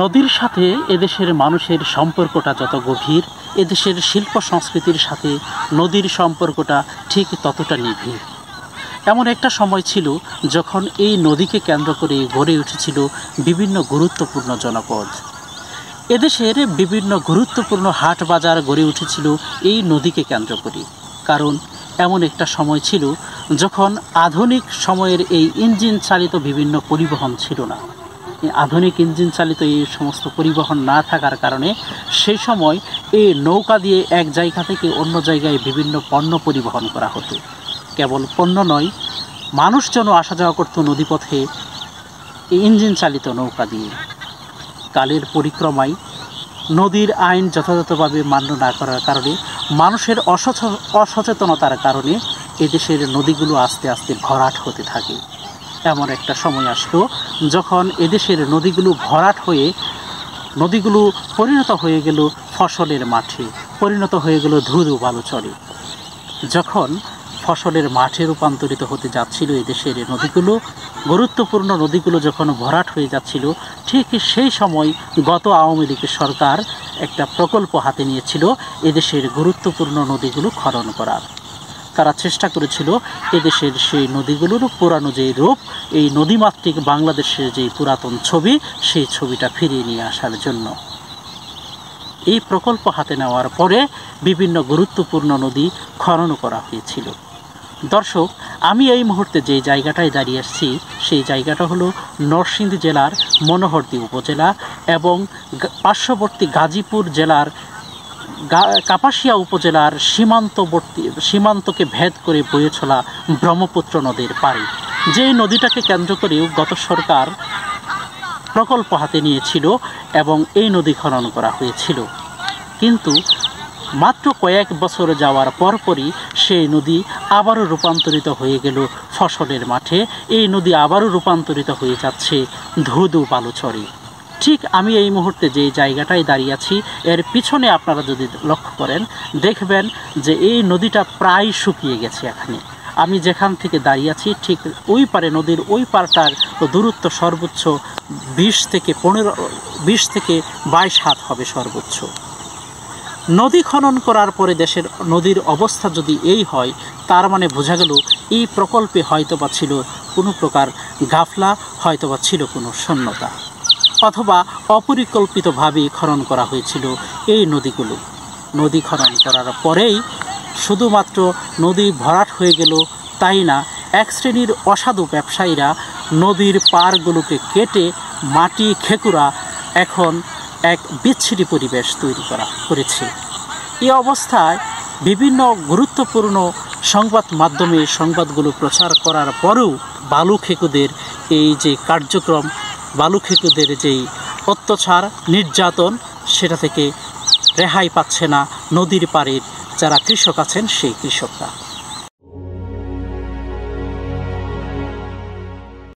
নদীর সাথে এদেশের মানুষের সম্পর্কটা যত গভীর, এদেশের শিল্প সংস্কৃতির সাথে নদীর সম্পর্কটা ঠিক ততটা নিবিড়। এমন একটা সময় ছিল যখন এই নদীকে কেন্দ্র করে গড়ে উঠেছিল বিভিন্ন গুরুত্বপূর্ণ জনপদ। এদেশের বিভিন্ন গুরুত্বপূর্ণ হাট বাজার গড়ে উঠেছিল এই নদীকে কেন্দ্র করে। কারণ এমন একটা সময় ছিল যখন আধুনিক সময়ের এই ইঞ্জিন চালিত বিভিন্ন পরিবহন ছিল না। আধুনিক ইঞ্জিন চালিত এই সমস্ত পরিবহন না থাকার কারণে সেই সময় এই নৌকা দিয়ে এক জায়গা থেকে অন্য জায়গায় বিভিন্ন পণ্য পরিবহন করা হতো। কেবল পণ্য নয়, মানুষজনও আসা যাওয়া করত নদীপথে এই ইঞ্জিন চালিত নৌকা দিয়ে। কালের পরিক্রমায় নদীর আইন যথাযথভাবে মান্য না করার কারণে, মানুষের অসচেতনতার কারণে এদেশের নদীগুলো আস্তে আস্তে ভরাট হতে থাকে। এমন একটা সময় আসলো যখন এদেশের নদীগুলো ভরাট হয়ে নদীগুলো পরিণত হয়ে গেল ফসলের মাঠে, পরিণত হয়ে গেল ধুধু বালুচরে। যখন ফসলের মাঠে রূপান্তরিত হতে যাচ্ছিল এদেশের নদীগুলো, গুরুত্বপূর্ণ নদীগুলো যখন ভরাট হয়ে যাচ্ছিল, ঠিক সেই সময় গত আওয়ামী লীগের সরকার একটা প্রকল্প হাতে নিয়েছিল এদেশের গুরুত্বপূর্ণ নদীগুলো খনন করার। তারা চেষ্টা করেছিল এদেশের সেই নদীগুলোর পুরানো যে রূপ, এই নদীমাতৃক বাংলাদেশের যে পুরাতন ছবি, সেই ছবিটা ফিরিয়ে নিয়ে আসার জন্য। এই প্রকল্প হাতে নেওয়ার পরে বিভিন্ন গুরুত্বপূর্ণ নদী খনন করা হয়েছিল। দর্শক, আমি এই মুহূর্তে যে জায়গাটায় দাঁড়িয়ে আসছি সেই জায়গাটা হলো নরসিংদী জেলার মনোহরদী উপজেলা এবং পার্শ্ববর্তী গাজীপুর জেলার কাপাসিয়া উপজেলার সীমান্তকে ভেদ করে বয়ে চলা ব্রহ্মপুত্র নদীর পাড়ে। যেই নদীটাকে কেন্দ্র করেও গত সরকার প্রকল্প হাতে নিয়েছিল এবং এই নদী খনন করা হয়েছিল। কিন্তু মাত্র কয়েক বছর যাওয়ার পরপরই সেই নদী আবারও রূপান্তরিত হয়ে গেল ফসলের মাঠে। এই নদী আবারও রূপান্তরিত হয়ে যাচ্ছে ধুধু বালুচরে। ঠিক আমি এই মুহূর্তে যে জায়গাটায় দাঁড়িয়ে আছি, এর পিছনে আপনারা যদি লক্ষ্য করেন দেখবেন যে এই নদীটা প্রায় শুকিয়ে গেছে। এখানে আমি যেখান থেকে দাঁড়িয়ে আছি ঠিক ওই পারে, নদীর ওই পারটার দূরত্ব সর্বোচ্চ 20 থেকে 22 হাত হবে সর্বোচ্চ। নদী খনন করার পরে দেশের নদীর অবস্থা যদি এই হয়, তার মানে বোঝা গেল এই প্রকল্পে হয়তোবা ছিল কোনো প্রকার গাফলা, হয়তোবা ছিল কোনো শূন্যতা, অথবা অপরিকল্পিতভাবে খনন করা হয়েছিল এই নদীগুলো। নদী খনন করার পরেই শুধুমাত্র নদী ভরাট হয়ে গেল তাই না, এক শ্রেণীর অসাধু ব্যবসায়ীরা নদীর পাড়গুলোকে কেটে মাটি খেকুরা এখন এক বিচ্ছিরি পরিবেশ তৈরি করেছে। এই অবস্থায় বিভিন্ন গুরুত্বপূর্ণ সংবাদ মাধ্যমে সংবাদগুলো প্রচার করার পরেও বালু খেকুদের এই যে কার্যক্রম, বালু খেকুদের যেই অত্যাচার নির্যাতন, সেটা থেকে রেহাই পাচ্ছে না নদীর পাড়ের যারা কৃষক আছেন সেই কৃষকরা।